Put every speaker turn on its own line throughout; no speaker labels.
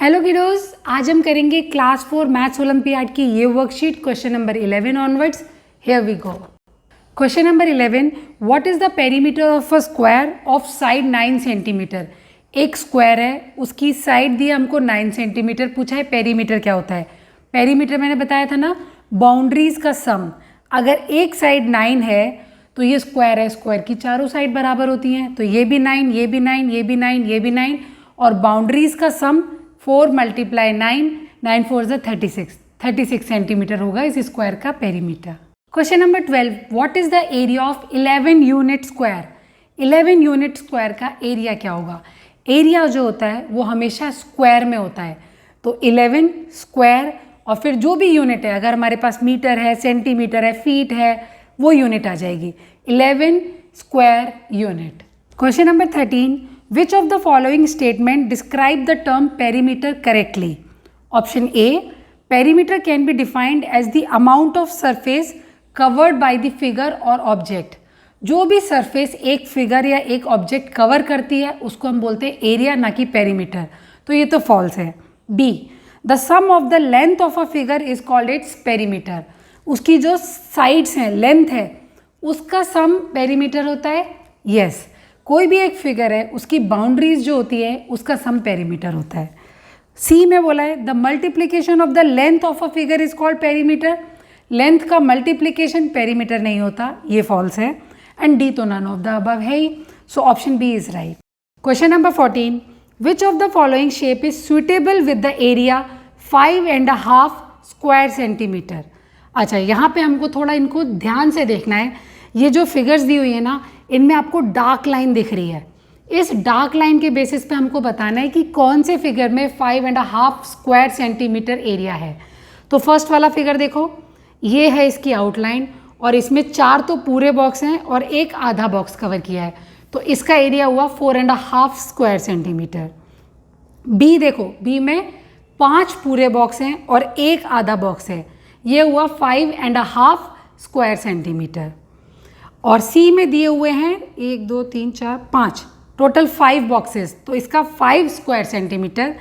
Hello किडोज, आज हम करेंगे क्लास 4 मैथ्स ओलंपियाड की ये worksheet question number 11 onwards. Here we go. Question number 11, what is the perimeter of a square of side 9 centimetre. एक square है, उसकी साइड दी हमको 9 सेंटीमीटर, पूछा है पेरीमीटर क्या होता है। पेरीमीटर मैंने बताया था ना, बाउंड्रीज का सम। अगर एक साइड 9 है तो ये स्क्वायर है, स्क्वायर की चारों साइड बराबर होती हैं, तो ये भी 9, ये भी 9, ये भी 9, ये भी 9, और बाउंड्रीज का सम 4 × 9, 9 4 36 सेंटीमीटर होगा इस स्क्वायर का perimeter. Question number 12, what is the area of 11 unit square. 11 unit square का एरिया क्या होगा। एरिया जो होता है वो हमेशा स्क्वायर में होता है, तो 11 स्क्वायर और फिर जो भी यूनिट है, अगर हमारे पास मीटर है, सेंटीमीटर है, फीट है, वो यूनिट आ जाएगी 11 square unit. Question number 13, which of the following statement describe the term perimeter correctly? Option A, perimeter can be defined as the amount of surface covered by the figure or object. जो भी surface एक figure या एक object cover करती है उसको हम बोलते हैं एरिया, ना कि पेरीमीटर, तो ये तो फॉल्स है। B, the sum of the length of a figure is called its perimeter. उसकी जो साइड्स हैं, लेंथ है, उसका सम पेरीमीटर होता है। यस, कोई भी एक फिगर है उसकी बाउंड्रीज जो होती है उसका सम पेरीमीटर होता है। सी में बोला है the multiplication of the length of a figure is called perimeter. Length का मल्टीप्लिकेशन पेरीमीटर नहीं होता, ये फॉल्स है। एंड डी तो नन ऑफ द अबव है ही, so option B is right. Question number 14, which of the following shape is suitable with the area 5.5 square centimetre. अच्छा, यहाँ पे हमको थोड़ा इनको ध्यान से देखना है। ये जो फिगर्स दी हुई है ना, इनमें आपको डार्क लाइन दिख रही है। इस डार्क लाइन के बेसिस पे हमको बताना है कि कौन से फिगर में 5.5 स्क्वायर सेंटीमीटर एरिया है। तो फर्स्ट वाला फिगर देखो, ये है इसकी आउटलाइन, और इसमें 4 तो पूरे बॉक्स हैं और एक आधा बॉक्स कवर किया है, तो इसका एरिया हुआ 4.5 स्क्वायर सेंटीमीटर। बी देखो, बी में 5 पूरे बॉक्स हैं और एक आधा बॉक्स है, ये हुआ 5.5 स्क्वायर सेंटीमीटर। और सी में दिए हुए हैं 1 2 3 4 5, टोटल 5 बॉक्सेस, तो इसका 5 स्क्वायर सेंटीमीटर।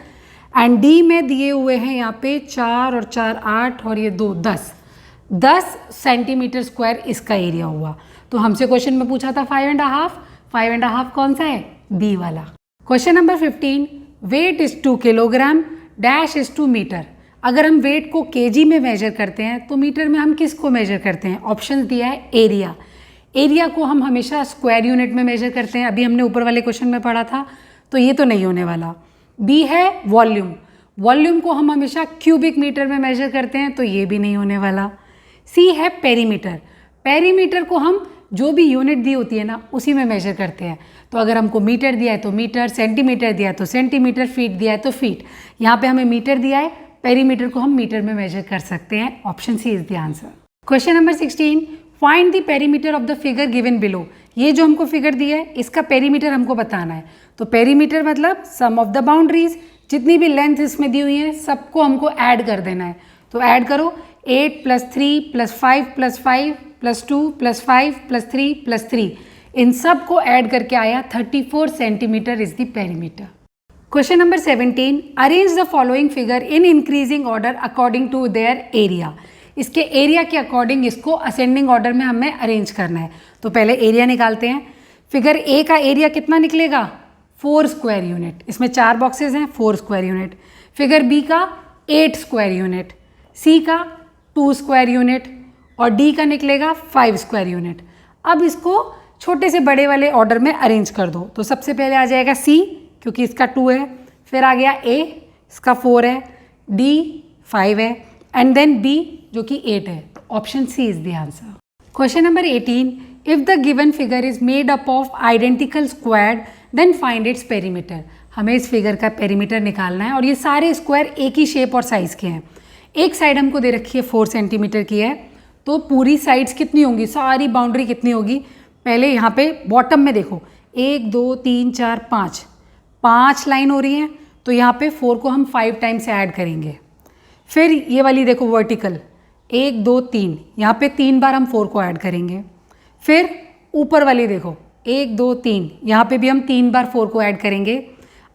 एंड डी में दिए हुए हैं यहाँ पे 4 और 4 8 और ये 2 10 सेंटीमीटर स्क्वायर इसका एरिया हुआ। तो हमसे क्वेश्चन में पूछा था 5.5 कौन सा है, बी वाला। Question number 15, weight is 2 kilogram, dash is 2 metre. अगर हम वेट को केजी में मेजर करते हैं तो मीटर में हम किसको मेजर करते हैं। ऑप्शन दिया है एरिया। एरिया को हम हमेशा स्क्वायर यूनिट में मेजर करते हैं, अभी हमने ऊपर वाले क्वेश्चन में पढ़ा था, तो ये तो नहीं होने वाला। बी है वॉल्यूम। वॉल्यूम को हम हमेशा क्यूबिक मीटर में मेजर करते हैं, तो ये भी नहीं होने वाला। सी है पेरीमीटर। पेरीमीटर को हम जो भी यूनिट दी होती है ना उसी में मेजर करते हैं, तो अगर हमको मीटर दिया है तो मीटर, सेंटीमीटर दिया है तो सेंटीमीटर, फीट दिया है तो फीट। यहाँ पे हमें मीटर दिया है, पेरीमीटर को हम मीटर में मेजर कर सकते हैं। Option C is the answer. Question number 16, find the perimeter of the figure given below. ये जो हमको फिगर दिया है इसका पेरीमीटर हमको बताना है। तो पेरीमीटर मतलब सम ऑफ द बाउंड्रीज, जितनी भी लेंथ इसमें दी हुई है सबको हमको ऐड कर देना है। तो ऐड करो, 8 + 3 + 5 + 5 + 2 + 5 + 3 + 3, इन सब को ऐड करके आया 34 centimetre is the perimeter. Question number 17, arrange the following figure in increasing order according to their area. इसके एरिया के अकॉर्डिंग इसको असेंडिंग ऑर्डर में हमें अरेंज करना है। तो पहले एरिया निकालते हैं। फिगर ए का एरिया कितना निकलेगा, 4 स्क्वायर यूनिट। इसमें 4 बॉक्सेस हैं, 4 स्क्वायर यूनिट। फिगर बी का 8 स्क्वायर यूनिट, सी का 2 स्क्वायर यूनिट और डी का निकलेगा 5 स्क्वायर यूनिट। अब इसको छोटे से बड़े वाले ऑर्डर में अरेंज कर दो। तो सबसे पहले आ जाएगा सी, क्योंकि इसका 2 है, फिर आ गया ए, इसका 4 है, डी 5 है, एंड देन बी जो कि 8 है। Option C is the answer. Question number 18, if the given figure is made up of identical square then find its perimeter. हमें इस फिगर का पेरीमीटर निकालना है और ये सारे स्क्वायर एक ही शेप और साइज के हैं। एक साइड हमको दे रखी है 4 सेंटीमीटर की है, तो पूरी साइड्स कितनी होंगी, सारी बाउंड्री कितनी होगी। पहले यहाँ पे बॉटम में देखो, 1 2 3 4 5 लाइन हो रही हैं, तो यहाँ पे 4 को हम 5 टाइम्स ऐड करेंगे। फिर ये वाली देखो वर्टिकल, 1 2 3, यहाँ पे 3 बार हम 4 को ऐड करेंगे। फिर ऊपर वाली देखो, 1 2 3, यहाँ पे भी हम 3 बार 4 को ऐड करेंगे।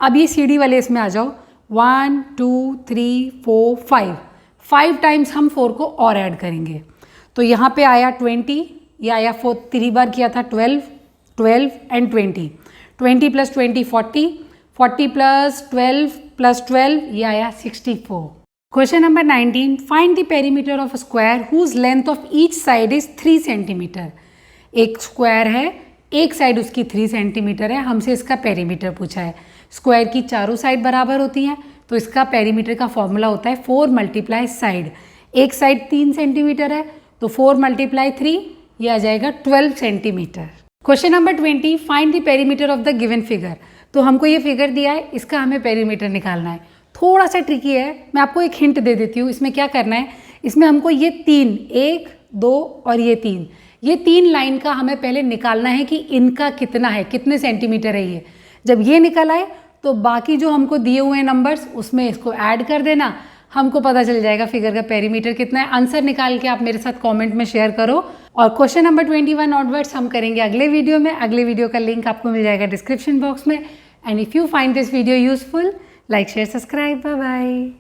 अब ये सीढ़ी वाले इसमें आ जाओ, 1 2 3 4 5, 5 टाइम्स हम 4 को और ऐड करेंगे। तो यहाँ पे आया 20, ये आया 4 3 बार किया था 12, 12 एंड 20, 20 प्लस 20 40, 40 प्लस 12 प्लस 12 ये आया 64। Question number 19, find the perimeter of a square whose length of each side is 3 centimetre. एक स्क्वायर है, एक साइड उसकी 3 सेंटीमीटर है, हमसे इसका पेरीमीटर पूछा है। स्क्वायर की चारों साइड बराबर होती हैं, तो इसका पेरीमीटर का फॉर्मूला होता है 4 मल्टीप्लाई साइड। एक साइड 3 सेंटीमीटर है, तो 4 मल्टीप्लाई 3 ये आ जाएगा 12 centimetre. Question number 20, find the perimeter of the given figure. तो हमको ये फिगर दिया है, इसका हमें पेरीमीटर निकालना है। थोड़ा सा ट्रिकी है, मैं आपको एक हिंट दे देती हूँ। इसमें क्या करना है, इसमें हमको ये 3, 1 2 और ये 3, ये 3 लाइन का हमें पहले निकालना है कि इनका कितना है, कितने सेंटीमीटर है ये। जब ये निकल आए तो बाकी जो हमको दिए हुए नंबर्स उसमें इसको ऐड कर देना, हमको पता चल जाएगा फिगर का पेरीमीटर कितना है। आंसर निकाल के आप मेरे साथ कमेंट में शेयर करो। और क्वेश्चन नंबर 21 ऑनवर्ड्स हम करेंगे अगले वीडियो में। अगले वीडियो का लिंक आपको मिल जाएगा डिस्क्रिप्शन बॉक्स में। And if you find this video useful, like share subscribe, bye bye.